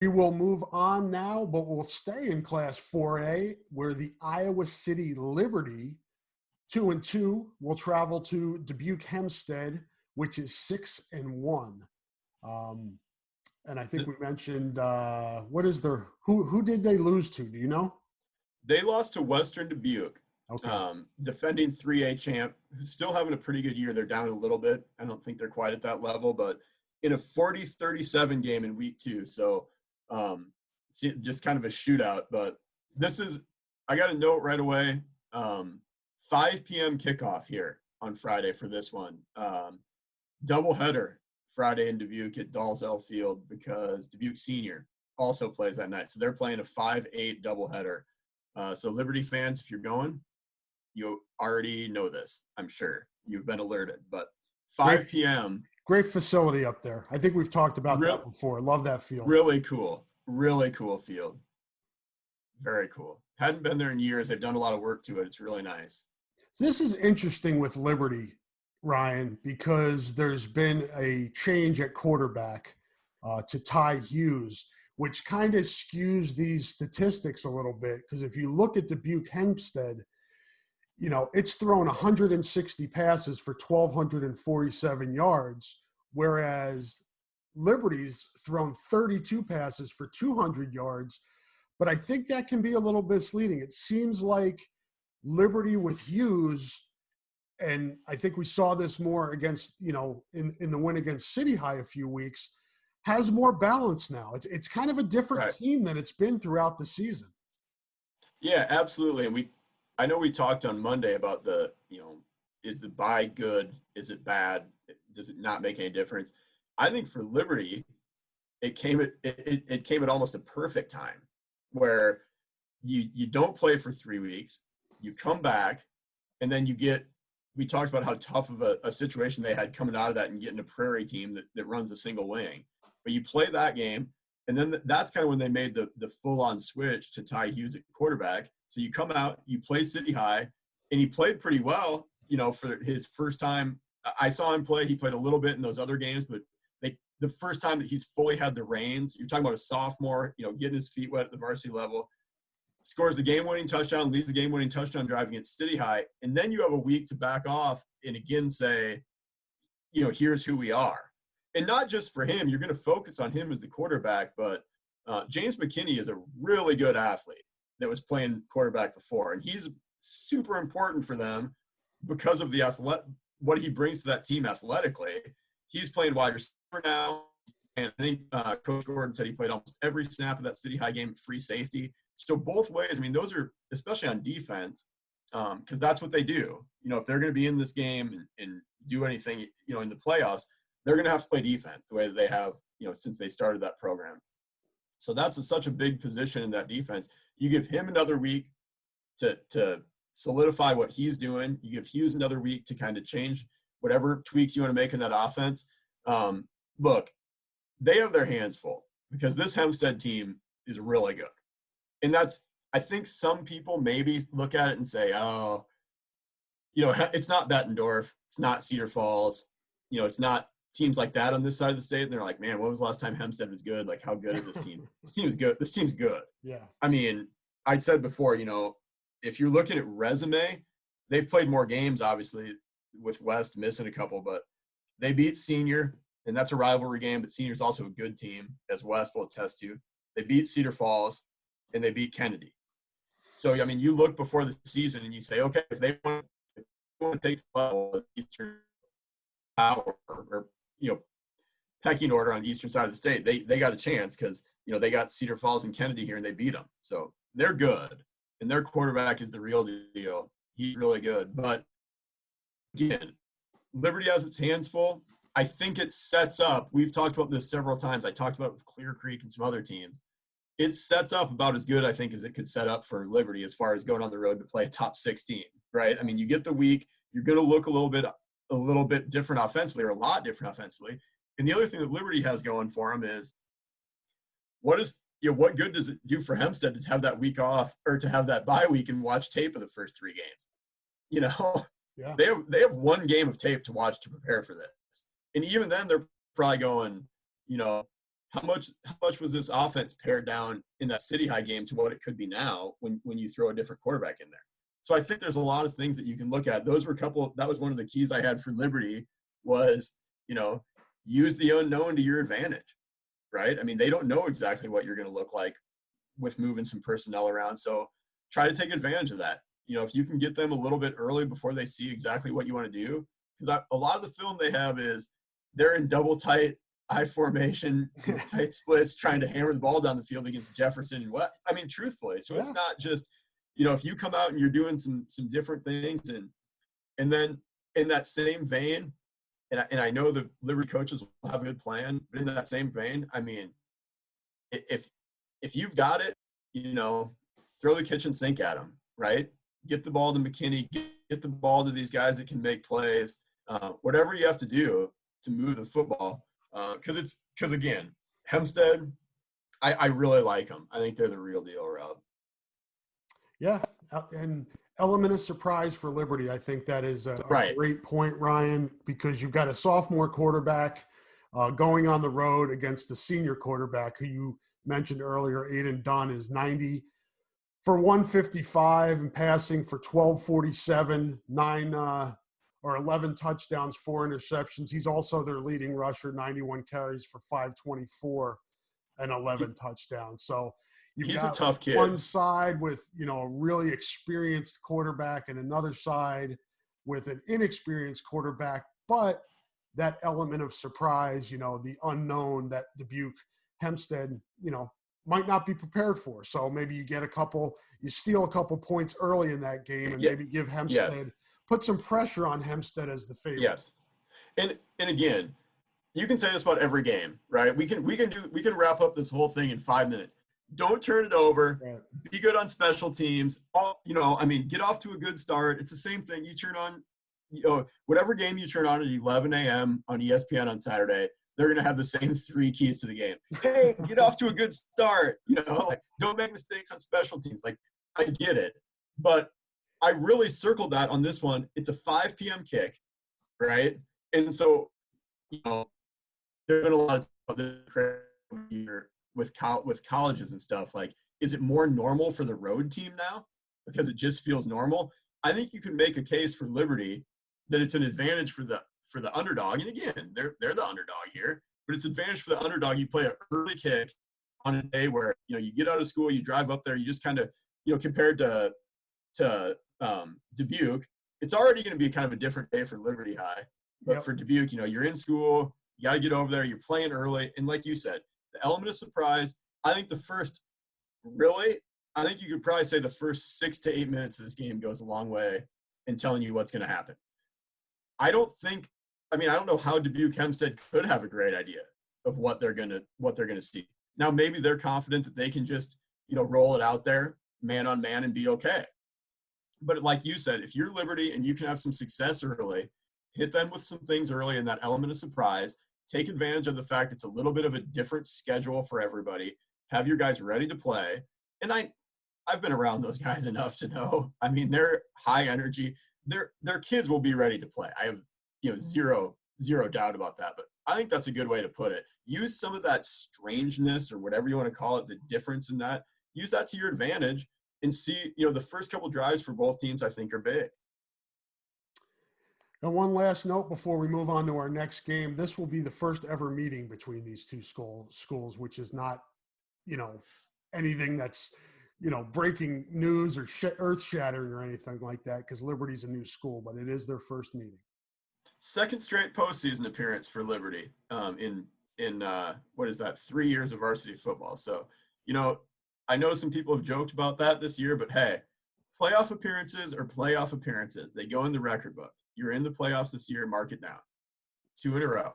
We will move on now, but we'll stay in Class 4A, where the Iowa City Liberty, 2-2, will travel to Dubuque Hempstead, which is 6-1. Um, and I think we mentioned what is their who did they lose to? Do you know? They lost to Western Dubuque, Okay. defending 3A champ, who's still having a pretty good year. They're down a little bit. I don't think they're quite at that level, but in a 40-37 game in week 2. So it's just kind of a shootout. But this is, I got a note right away. 5 p.m. kickoff here on Friday for this one. Doubleheader Friday in Dubuque at Dalzell Field because Dubuque Senior also plays that night. So they're playing a 5-8 doubleheader. So Liberty fans, if you're going, you already know this. I'm sure you've been alerted. But Great, 5 p.m. great facility up there. I think we've talked about that Real, before. Love that field. really cool field. Very cool. Hadn't been there in years. They've done a lot of work to it. It's really nice. So this is interesting with Liberty, Ryan, because there's been a change at quarterback to Ty Hughes, which kind of skews these statistics a little bit. Because if you look at Dubuque Hempstead, you know, it's thrown 160 passes for 1,247 yards, whereas Liberty's thrown 32 passes for 200 yards. But I think that can be a little misleading. It seems like Liberty with Hughes, and I think we saw this more against, you know, in the win against City High a few weeks, has more balance now. It's kind of a different Right. team than it's been throughout the season. Yeah, absolutely. And I know we talked on Monday about is the bye good? Is it bad? Does it not make any difference? I think for Liberty, it came at almost a perfect time where you don't play for 3 weeks, you come back, and then we talked about how tough of a situation they had coming out of that and getting a Prairie team that runs the single wing. But you play that game, and then that's kind of when they made the full-on switch to Ty Hughes at quarterback. So you come out, you play City High, and he played pretty well, for his first time. I saw him play. He played a little bit in those other games, but the first time that he's fully had the reins, you're talking about a sophomore, getting his feet wet at the varsity level, scores the game-winning touchdown, leads the game-winning touchdown drive against City High, and then you have a week to back off and again say, here's who we are. And not just for him, you're going to focus on him as the quarterback, but James McKinney is a really good athlete that was playing quarterback before, and he's super important for them because of what he brings to that team athletically. He's playing wide receiver now, and I think Coach Gordon said he played almost every snap of that City High game, free safety. So both ways, I mean, those are, especially on defense, because that's what they do. If they're going to be in this game and do anything, in the playoffs, they're going to have to play defense the way that they have, since they started that program. So that's such a big position in that defense. You give him another week to solidify what he's doing. You give Hughes another week to kind of change whatever tweaks you want to make in that offense. Look, they have their hands full because this Hempstead team is really good. And I think some people maybe look at it and say, oh, it's not Bettendorf. It's not Cedar Falls. It's not teams like that on this side of the state. And they're like, man, when was the last time Hempstead was good? Like, how good is this team? This team is good. This team's good. Yeah. I mean, I said before, if you're looking at resume, they've played more games, obviously, with West missing a couple, but they beat Senior, and that's a rivalry game, but Senior's also a good team, as West will attest to. They beat Cedar Falls, and they beat Kennedy. So, I mean, you look before the season and you say, okay, if they want to take the level of Eastern power or pecking order on the eastern side of the state, they got a chance because, they got Cedar Falls and Kennedy here and they beat them. So they're good. And their quarterback is the real deal. He's really good. But, again, Liberty has its hands full. I think it sets up – we've talked about this several times. I talked about it with Clear Creek and some other teams. It sets up about as good, I think, as it could set up for Liberty as far as going on the road to play a top 16, right? I mean, you get the week. You're going to look a little bit different offensively, or a lot different offensively. And the other thing that Liberty has going for them is what good does it do for Hempstead to have that week off or to have that bye week and watch tape of the first 3 games? Yeah. They have one game of tape to watch to prepare for this. And even then they're probably going, how much was this offense pared down in that City High game to what it could be now when you throw a different quarterback in there? So I think there's a lot of things that you can look at. That was one of the keys I had for Liberty was, use the unknown to your advantage, right? I mean, they don't know exactly what you're going to look like with moving some personnel around. So try to take advantage of that. If you can get them a little bit early before they see exactly what you want to do, because a lot of the film they have is they're in double tight I formation, tight splits, trying to hammer the ball down the field against Jefferson and what? I mean, truthfully. So It's not just, if you come out and you're doing some different things and then in that same vein, and I know the Liberty coaches will have a good plan, but in that same vein, I mean, if you've got it, throw the kitchen sink at them, right? Get the ball to McKinney, get the ball to these guys that can make plays, whatever you have to do to move the football. Because again, Hempstead, I really like them. I think they're the real deal, Rob. Yeah, and element of surprise for Liberty. I think that is a Right. great point, Ryan, because you've got a sophomore quarterback going on the road against the senior quarterback who you mentioned earlier. Aiden Dunn is 90 for 155 and passing for 1247, 11 touchdowns, 4 interceptions. He's also their leading rusher, 91 carries for 524 and 11 touchdowns. So he's a tough kid. One side with, a really experienced quarterback and another side with an inexperienced quarterback, but that element of surprise, the unknown that Dubuque, Hempstead, might not be prepared for. So maybe you steal a couple points early in that game and maybe give Hempstead, put some pressure on Hempstead as the favorite. Yes. And again, you can say this about every game, right? We can wrap up this whole thing in 5 minutes. Don't turn it over. Right. Be good on special teams. Get off to a good start. It's the same thing. You turn on, whatever game you turn on at 11 a.m. on ESPN on Saturday, they're going to have the same 3 keys to the game. Hey, get off to a good start. Don't make mistakes on special teams. I get it. But I really circled that on this one. It's a 5 p.m. kick, right? And so, there's been a lot of this here with colleges and stuff. Is it more normal for the road team now because it just feels normal? I think you can make a case for Liberty that it's an advantage for the underdog. And again, they're the underdog here, but it's advantage for the underdog. You play an early kick on a day where you get out of school, you drive up there, you just kind of compared to Dubuque, it's already going to be kind of a different day for Liberty High. But for Dubuque, you're in school, you got to get over there, you're playing early. And like you said, the element of surprise, I think you could probably say the first 6 to 8 minutes of this game goes a long way in telling you what's going to happen. I don't know how Dubuque Hempstead could have a great idea of what they're going to see. Now, maybe they're confident that they can just, roll it out there man on man and be okay. But like you said, if you're Liberty and you can have some success early, hit them with some things early in that element of surprise, take advantage of the fact it's a little bit of a different schedule for everybody, have your guys ready to play. And I've been around those guys enough to know, they're high energy. Their kids will be ready to play. I have, zero doubt about that. But I think that's a good way to put it. Use some of that strangeness or whatever you want to call it, the difference in that. Use that to your advantage and see, the first couple drives for both teams I think are big. And one last note before we move on to our next game, this will be the first ever meeting between these two schools, which is not, anything that's, breaking news or earth shattering or anything like that, because Liberty's a new school, but it is their first meeting. Second straight postseason appearance for Liberty in what is that, 3 years of varsity football. So, I know some people have joked about that this year, but hey, playoff appearances are playoff appearances. They go in the record book. You're in the playoffs this year, mark it down. 2 in a row.